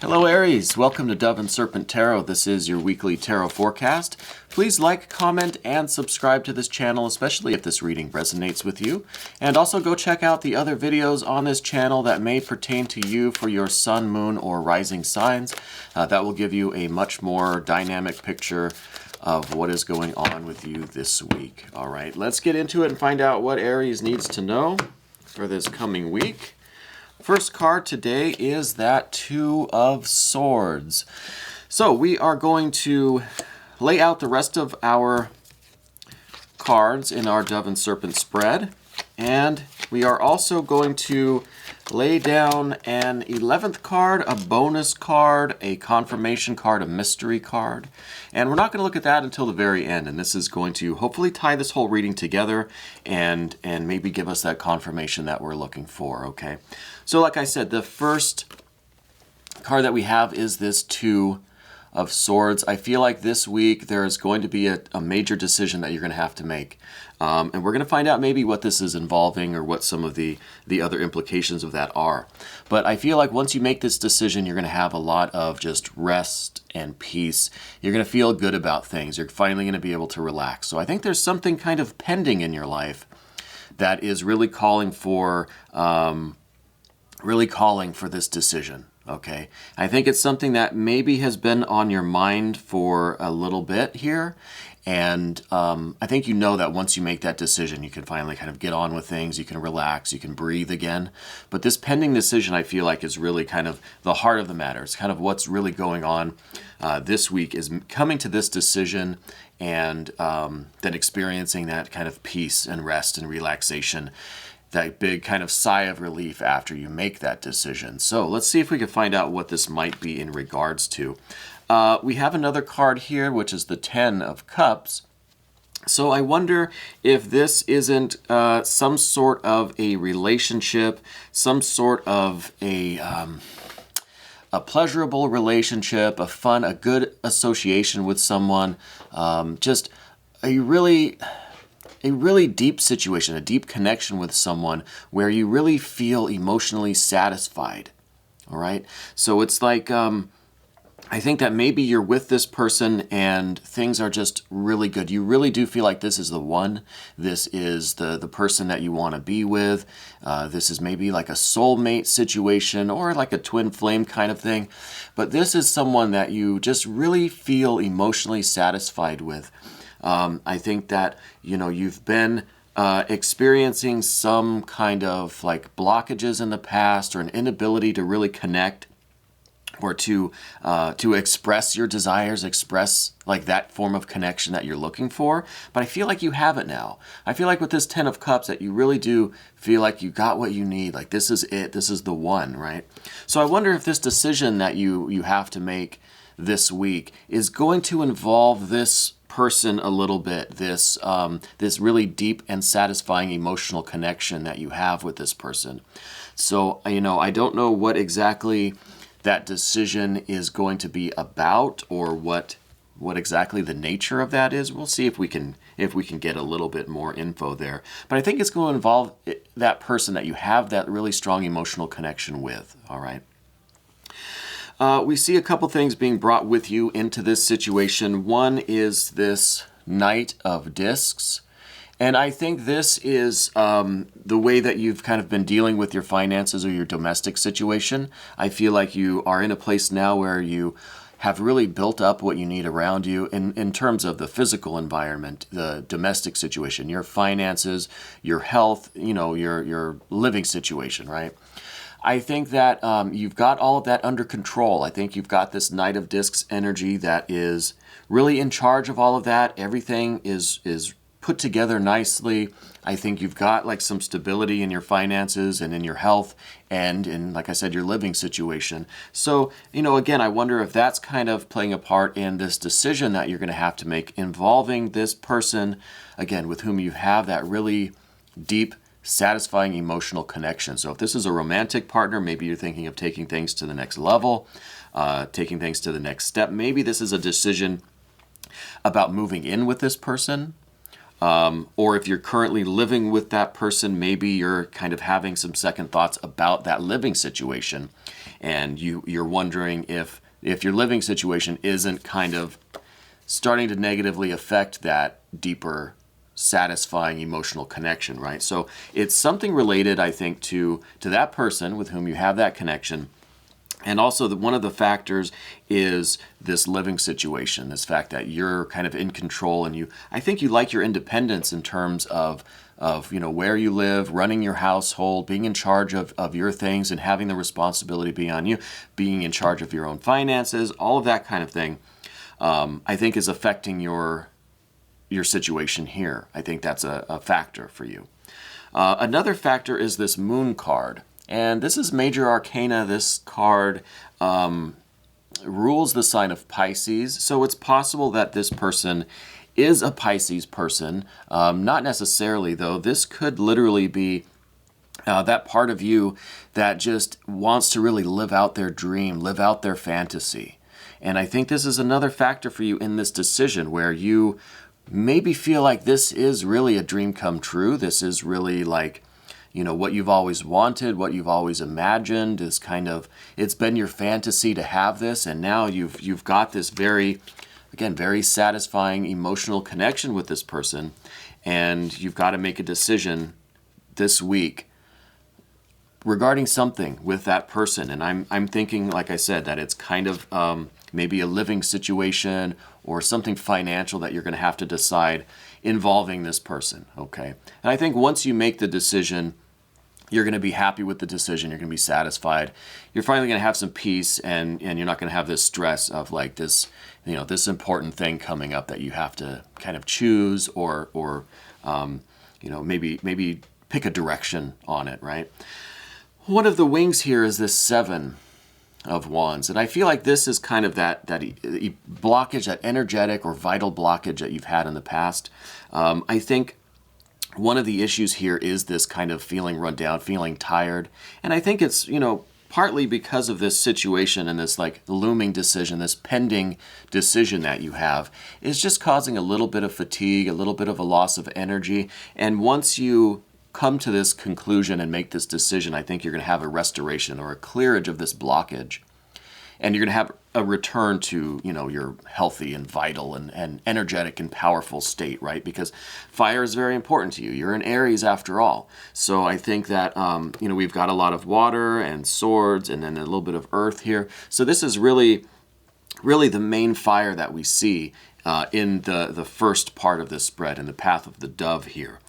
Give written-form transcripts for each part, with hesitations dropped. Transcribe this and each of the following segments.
Hello Aries, welcome to Dove and Serpent Tarot. This is your weekly tarot forecast. Please like, comment, and subscribe to this channel, especially if this reading resonates with you. And also go check out the other videos on this channel that may pertain to you for your sun, moon, or rising signs. That will give you a much more dynamic picture of what is going on with you this week. All right, let's get into it and find out what Aries needs to know for this coming week. First card today is that Two of Swords. So we are going to lay out the rest of our cards in our Dove and Serpent spread. And we are also going to lay down an 11th card, a bonus card, a confirmation card, a mystery card. And we're not going to look at that until the very end. And this is going to hopefully tie this whole reading together and maybe give us that confirmation that we're looking for, okay? So like I said, the first card that we have is this Two of Swords. I feel like this week there is going to be a major decision that you're going to have to make. And we're going to find out maybe what this is involving or what some of the other implications of that are. But I feel like once you make this decision, you're going to have a lot of just rest and peace. You're going to feel good about things. You're finally going to be able to relax. So I think there's something kind of pending in your life that is really calling for this decision. Okay, I think it's something that maybe has been on your mind for a little bit here. And I think you know that once you make that decision, you can finally kind of get on with things. You can relax, you can breathe again. But this pending decision, I feel like, is really kind of the heart of the matter. It's kind of what's really going on this week is coming to this decision and then experiencing that kind of peace and rest and relaxation, that big kind of sigh of relief after you make that decision. So let's see if we can find out what this might be in regards to. We have another card here, which is the Ten of Cups. So I wonder if this isn't some sort of a relationship, some sort of a pleasurable relationship, a good association with someone, just a really deep situation, a deep connection with someone where you really feel emotionally satisfied. All right. So it's like, I think that maybe you're with this person and things are just really good. You really do feel like this is the one. This is the person that you want to be with. This is maybe like a soulmate situation or like a twin flame kind of thing. But this is someone that you just really feel emotionally satisfied with. I think that, you've been experiencing some kind of like blockages in the past or an inability to really connect or to express your desires, express like that form of connection that you're looking for. But I feel like you have it now. I feel like with this Ten of Cups that you really do feel like you got what you need. Like this is it. This is the one, right? So I wonder if this decision that you have to make this week is going to involve this person a little bit, this really deep and satisfying emotional connection that you have with this person. So, I don't know what exactly that decision is going to be about or what exactly the nature of that is. We'll see if we can get a little bit more info there. But I think it's going to involve that person that you have that really strong emotional connection with, all right? We see a couple things being brought with you into this situation. One is this Knight of Discs. And I think this is the way that you've kind of been dealing with your finances or your domestic situation. I feel like you are in a place now where you have really built up what you need around you in terms of the physical environment, the domestic situation, your finances, your health, your living situation, right? I think that you've got all of that under control. I think you've got this Knight of Discs energy that is really in charge of all of that. Everything is put together nicely. I think you've got like some stability in your finances and in your health and in, like I said, your living situation. So, again, I wonder if that's kind of playing a part in this decision that you're going to have to make involving this person, again, with whom you have that really deep, satisfying emotional connection. So if this is a romantic partner, maybe you're thinking of taking things to the next level, taking things to the next step. Maybe this is a decision about moving in with this person. Or if you're currently living with that person, maybe you're kind of having some second thoughts about that living situation. And you're wondering if your living situation isn't kind of starting to negatively affect that deeper, satisfying emotional connection, right? So it's something related, I think, to that person with whom you have that connection. And also, one of the factors is this living situation, this fact that you're kind of in control, and I think you like your independence in terms of where you live, running your household, being in charge of your things, and having the responsibility be on you, being in charge of your own finances, all of that kind of thing. I think is affecting your situation here. I think that's a factor for you. Another factor is this moon card. And this is major arcana. This card rules the sign of Pisces. So it's possible that this person is a Pisces person. Not necessarily, though. This could literally be that part of you that just wants to really live out their dream, live out their fantasy. And I think this is another factor for you in this decision where you maybe feel like this is really a dream come true. This is really like, what you've always wanted, what you've always imagined is kind of, it's been your fantasy to have this, and now you've got this very satisfying emotional connection with this person, and you've got to make a decision this week regarding something with that person. And I'm thinking, like I said, that it's kind of maybe a living situation or something financial that you're going to have to decide involving this person, okay? And I think once you make the decision, you're going to be happy with the decision. You're going to be satisfied. You're finally going to have some peace, and you're not going to have this stress of like this, this important thing coming up that you have to kind of choose or maybe pick a direction on it, right? One of the wings here is this 7 of Wands, and I feel like this is kind of that blockage, that energetic or vital blockage that you've had in the past. I think one of the issues here is this kind of feeling run down, feeling tired. And I think it's, partly because of this situation and this like looming decision, this pending decision that you have is just causing a little bit of fatigue, a little bit of a loss of energy. And once you come to this conclusion and make this decision, I think you're going to have a restoration or a clearage of this blockage. And you're going to have a return to, your healthy and vital and energetic and powerful state, right? Because fire is very important to you. You're an Aries after all. So I think that, we've got a lot of water and swords and then a little bit of earth here. So this is really the main fire that we see in the first part of this spread, in the path of the dove here.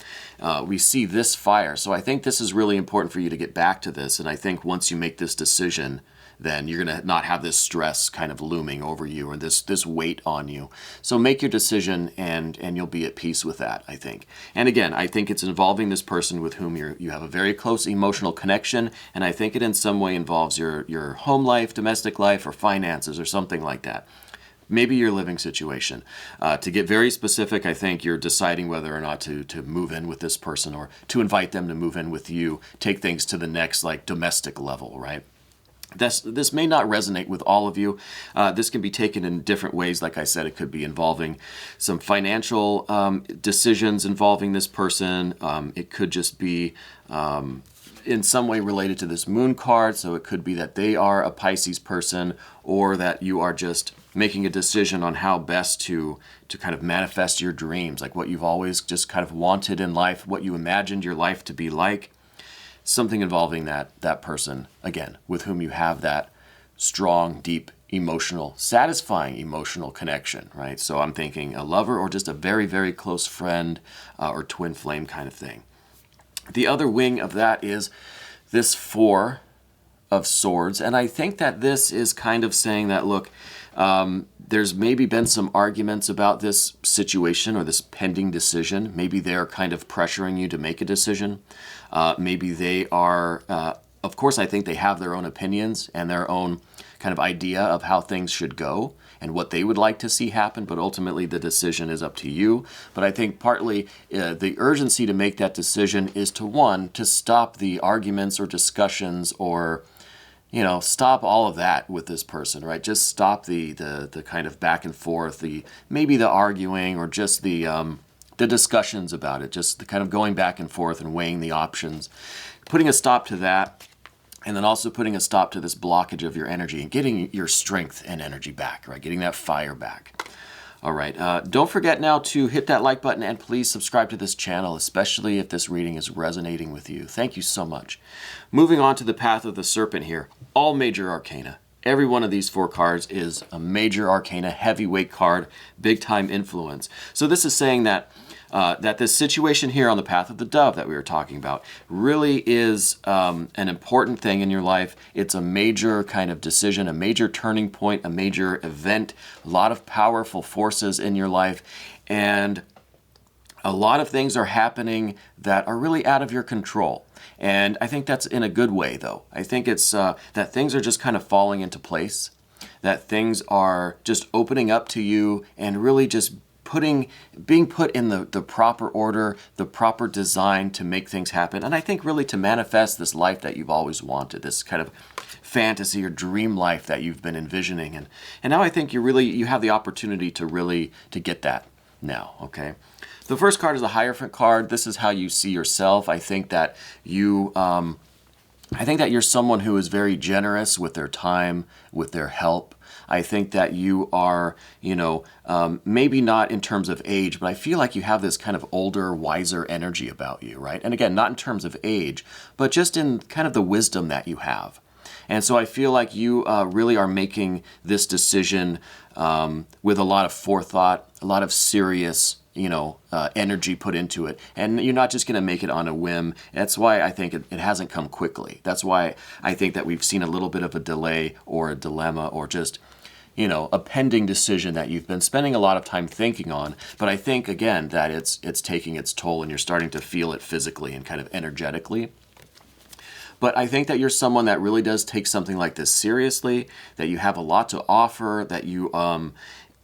We see this fire. So I think this is really important for you to get back to this. And I think once you make this decision, then you're going to not have this stress kind of looming over you or this weight on you. So make your decision and you'll be at peace with that, I think. And again, I think it's involving this person with whom you have a very close emotional connection, and I think it in some way involves your home life, domestic life, or finances or something like that. Maybe your living situation. To get very specific, I think you're deciding whether or not to move in with this person or to invite them to move in with you, take things to the next like domestic level, right? This may not resonate with all of you. This can be taken in different ways. Like I said, it could be involving some financial decisions involving this person. It could just be in some way related to this moon card. So it could be that they are a Pisces person, or that you are just making a decision on how best to kind of manifest your dreams, like what you've always just kind of wanted in life, what you imagined your life to be like. Something involving that person, again, with whom you have that strong, deep, emotional, satisfying emotional connection, right? So I'm thinking a lover or just a very, very close friend or twin flame kind of thing. The other wing of that is this 4 of Swords, and I think that this is kind of saying that, look, there's maybe been some arguments about this situation or this pending decision. Maybe they're kind of pressuring you to make a decision. Maybe they are, of course, I think they have their own opinions and their own kind of idea of how things should go and what they would like to see happen, but ultimately the decision is up to you. But I think partly the urgency to make that decision is to stop the arguments or discussions or stop all of that with this person, right? Just stop the kind of back and forth, maybe the arguing or just the the discussions about it, just the kind of going back and forth and weighing the options, putting a stop to that, and then also putting a stop to this blockage of your energy and getting your strength and energy back, right? Getting that fire back. All right, don't forget now to hit that like button and please subscribe to this channel, especially if this reading is resonating with you. Thank you so much. Moving on to the Path of the Serpent here, all major arcana. Every one of these 4 cards is a major arcana, heavyweight card, big time influence. So this is saying that that this situation here on the Path of the Dove that we were talking about really is an important thing in your life. It's a major kind of decision, a major turning point, a major event, a lot of powerful forces in your life, and a lot of things are happening that are really out of your control. And I think that's in a good way, though. I think it's that things are just kind of falling into place, that things are just opening up to you and really just being put in the proper order, the proper design to make things happen. And I think really to manifest this life that you've always wanted, this kind of fantasy or dream life that you've been envisioning. And now I think you have the opportunity to get that now, okay? The first card is the Hierophant card. This is how you see yourself. I think that you're someone who is very generous with their time, with their help. I think that you are, maybe not in terms of age, but I feel like you have this kind of older, wiser energy about you, right? And again, not in terms of age, but just in kind of the wisdom that you have. And so I feel like you really are making this decision with a lot of forethought, a lot of serious energy put into it. And you're not just going to make it on a whim. That's why I think it hasn't come quickly. That's why I think that we've seen a little bit of a delay or a dilemma or just, a pending decision that you've been spending a lot of time thinking on. But I think, again, that it's taking its toll and you're starting to feel it physically and kind of energetically. But I think that you're someone that really does take something like this seriously, that you have a lot to offer, that you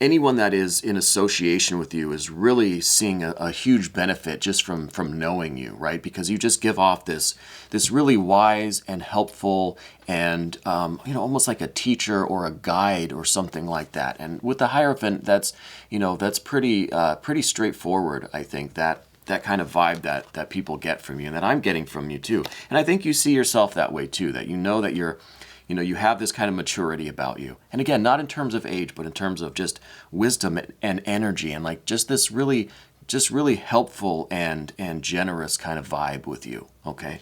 anyone that is in association with you is really seeing a huge benefit just from knowing you, right? Because you just give off this really wise and helpful and almost like a teacher or a guide or something like that. And with the Hierophant, that's pretty straightforward. I think that kind of vibe that people get from you and that I'm getting from you too. And I think you see yourself that way too, that you know that you have this kind of maturity about you. And again, not in terms of age, but in terms of just wisdom and energy and like just this really helpful and generous kind of vibe with you, okay?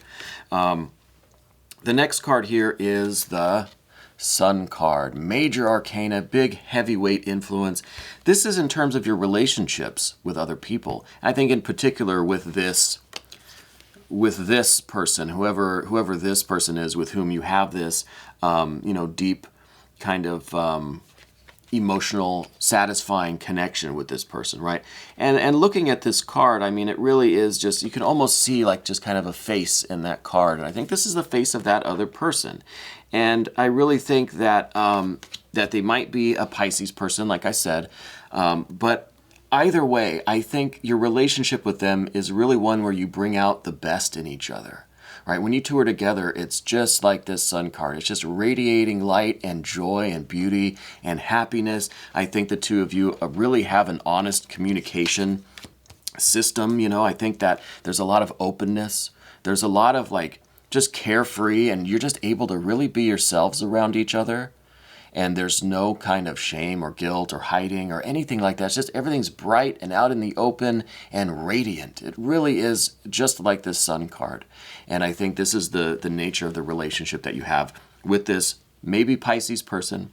The next card here is the Sun card, major arcana, big heavyweight influence. This is in terms of your relationships with other people. I think in particular with this person, whoever this person is with whom you have this, deep kind of emotional, satisfying connection with this person, right? And looking at this card, I mean, it really is just, you can almost see like just kind of a face in that card. And I think this is the face of that other person. And I really think that that they might be a Pisces person, like I said, but either way, I think your relationship with them is really one where you bring out the best in each other, right? When you two are together, it's just like this Sun card. It's just radiating light and joy and beauty and happiness. I think the two of you really have an honest communication system. I think that there's a lot of openness. There's a lot of like just carefree, and you're just able to really be yourselves around each other. And there's no kind of shame or guilt or hiding or anything like that. It's just everything's bright and out in the open and radiant. It really is just like this Sun card. And I think this is the nature of the relationship that you have with this maybe Pisces person,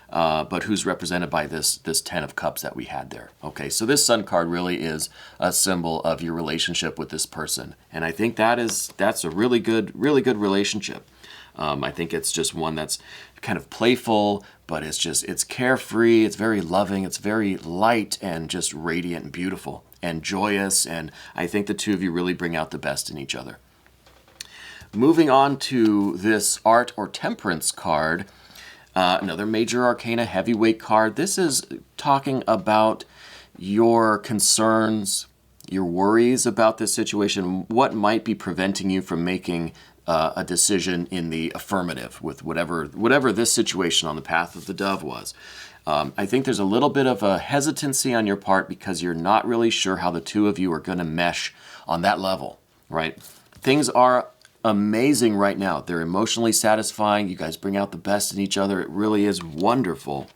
but who's represented by this 10 of Cups that we had there. Okay, so this Sun card really is a symbol of your relationship with this person. And I think that's a really good relationship. I think it's just one that's kind of playful, but it's carefree, it's very loving, it's very light and just radiant and beautiful and joyous. And I think the two of you really bring out the best in each other. Moving on to this Art or Temperance card, another major arcana heavyweight card. This is talking about your concerns, your worries about this situation, what might be preventing you from making a decision in the affirmative with whatever this situation on the path of the dove was. I think there's a little bit of a hesitancy on your part because you're not really sure how the two of you are going to mesh on that level, right? Things are amazing right now. They're emotionally satisfying. You guys bring out the best in each other. It really is wonderful.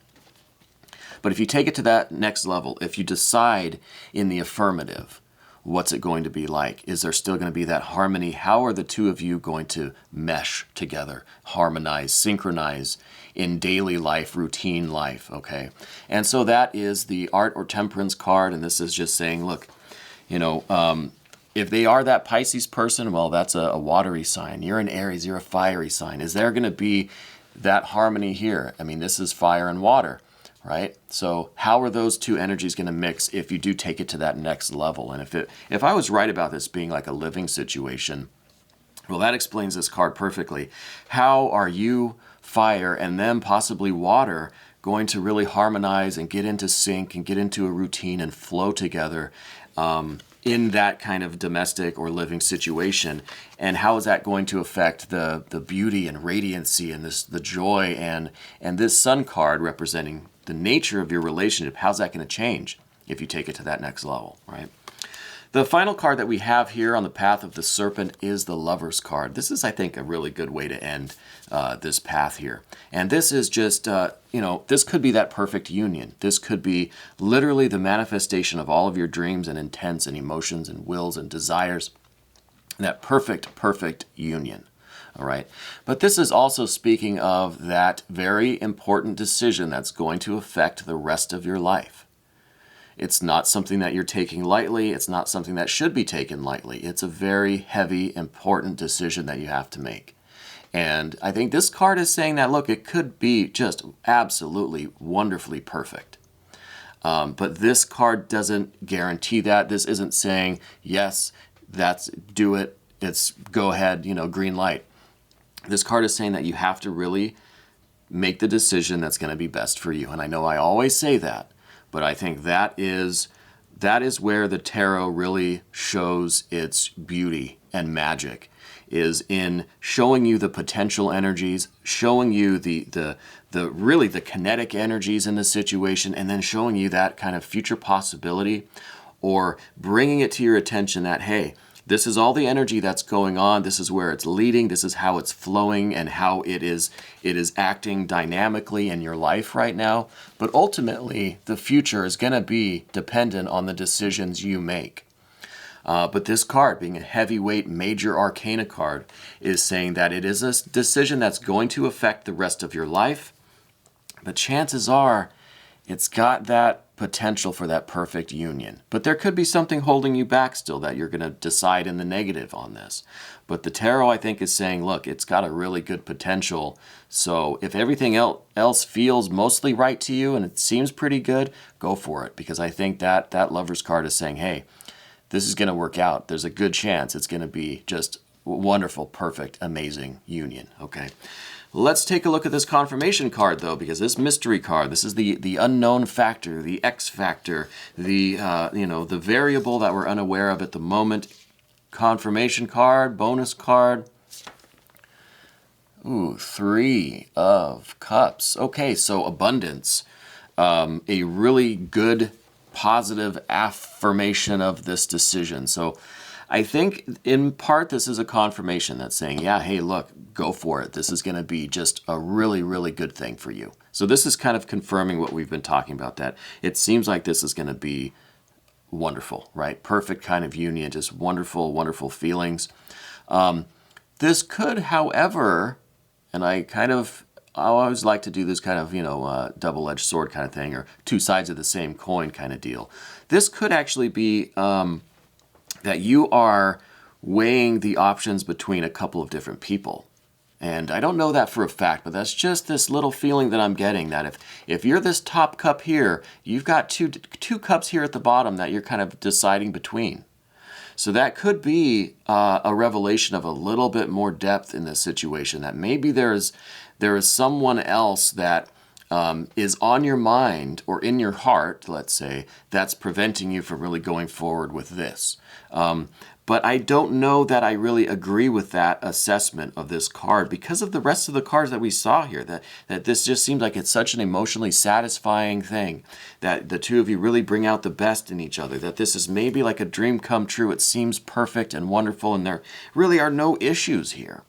But if you take it to that next level, if you decide in the affirmative, what's it going to be like? Is there still going to be that harmony? How are the two of you going to mesh together, harmonize, synchronize in daily life, routine life, okay? And so that is the Art or Temperance card, and this is just saying, look, you know, if they are that Pisces person, well, that's a watery sign. You're an Aries, you're a fiery sign. Is there going to be that harmony here? I mean, this is fire and water, right? So how are those two energies going to mix if you do take it to that next level? And if I was right about this being like a living situation, well, that explains this card perfectly. How are you, fire, and them possibly water, going to really harmonize and get into sync and get into a routine and flow together in that kind of domestic or living situation? And how is that going to affect the beauty and radiancy and the joy and this sun card representing the nature of your relationship? How's that going to change if you take it to that next level, right? The final card that we have here on the path of the Serpent is the Lover's card. This is, I think, a really good way to end this path here. And this is just, this could be that perfect union. This could be literally the manifestation of all of your dreams and intents and emotions and wills and desires. That perfect union. All right. But this is also speaking of that very important decision that's going to affect the rest of your life. It's not something that you're taking lightly. It's not something that should be taken lightly. It's a very heavy, important decision that you have to make. And I think this card is saying that, look, it could be just absolutely wonderfully perfect. But this card doesn't guarantee that. This isn't saying, yes, do it. It's go ahead, green light. This card is saying that you have to really make the decision that's going to be best for you. And I know I always say that, but I think that is where the tarot really shows its beauty and magic, is in showing you the potential energies, showing you the really the kinetic energies in the situation, and then showing you that kind of future possibility, or bringing it to your attention that, hey, this is all the energy that's going on. This is where it's leading. This is how it's flowing and how it is acting dynamically in your life right now. But ultimately, the future is going to be dependent on the decisions you make. But this card, being a heavyweight major arcana card, is saying that it is a decision that's going to affect the rest of your life. But chances are it's got that potential for that perfect union. But there could be something holding you back still that you're going to decide in the negative on this. But the tarot, I think, is saying, look, it's got a really good potential. So if everything else feels mostly right to you and it seems pretty good, go for it. Because I think that Lover's card is saying, hey, this is going to work out. There's a good chance it's going to be just wonderful, perfect, amazing union. Okay. Let's take a look at this confirmation card, though, because this mystery card, this is the unknown factor, the X factor, the variable that we're unaware of at the moment. Confirmation card, bonus card. Ooh, 3 of Cups. Okay, so abundance. A really good, positive affirmation of this decision. So I think in part this is a confirmation that's saying, yeah, hey, look, go for it. This is going to be just a really, really good thing for you. So this is kind of confirming what we've been talking about, that it seems like this is going to be wonderful, right? Perfect kind of union, just wonderful, wonderful feelings. This could, however, and I always like to do this kind of, double-edged sword kind of thing, or two sides of the same coin kind of deal. This could actually be that you are weighing the options between a couple of different people. And I don't know that for a fact, but that's just this little feeling that I'm getting, that if you're this top cup here, you've got two cups here at the bottom that you're kind of deciding between. So that could be a revelation of a little bit more depth in this situation, that maybe there is someone else that is on your mind or in your heart, let's say, that's preventing you from really going forward with this. But I don't know that I really agree with that assessment of this card because of the rest of the cards that we saw here, that this just seems like it's such an emotionally satisfying thing, that the two of you really bring out the best in each other, that this is maybe like a dream come true. It seems perfect and wonderful, and there really are no issues here.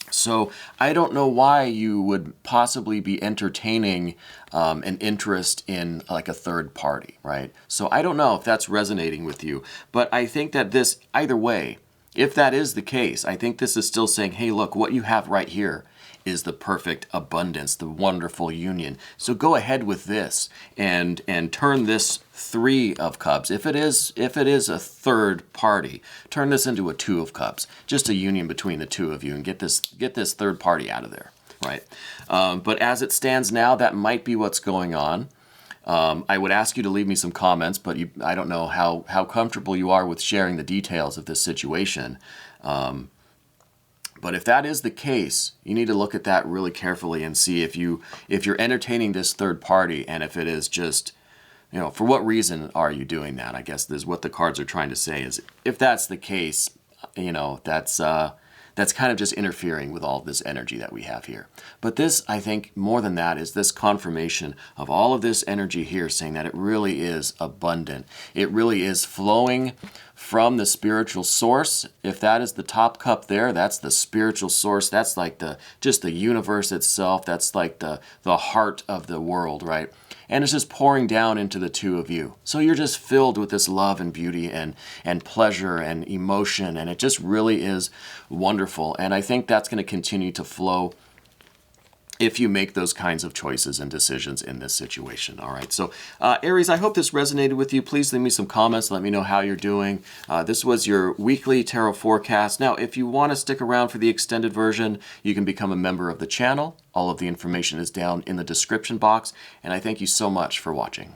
So I don't know why you would possibly be entertaining an interest in like a third party, right? So I don't know if that's resonating with you, but I think that this, either way, if that is the case, I think this is still saying, hey, look, what you have right here is the perfect abundance, the wonderful union. So go ahead with this and turn this 3 of Cups. If it is a third party, turn this into a 2 of Cups, just a union between the two of you, and get this third party out of there, right? But as it stands now, that might be what's going on. I would ask you to leave me some comments, but I don't know how comfortable you are with sharing the details of this situation. But if that is the case, you need to look at that really carefully and see if you're entertaining this third party, and if it is just, for what reason are you doing that? I guess this is what the cards are trying to say, is if that's the case, that's kind of just interfering with all this energy that we have here. But this, I think, more than that, is this confirmation of all of this energy here, saying that it really is abundant. It really is flowing from the spiritual source. If that is the top cup there, that's the spiritual source. That's like just the universe itself. That's like the heart of the world, right? And it's just pouring down into the two of you. So you're just filled with this love and beauty and pleasure and emotion, and it just really is wonderful. And I think that's going to continue to flow if you make those kinds of choices and decisions in this situation. All right, so Aries, I hope this resonated with you. Please leave me some comments. Let me know how you're doing. This was your weekly tarot forecast. Now, if you want to stick around for the extended version, you can become a member of the channel. All of the information is down in the description box, and I thank you so much for watching.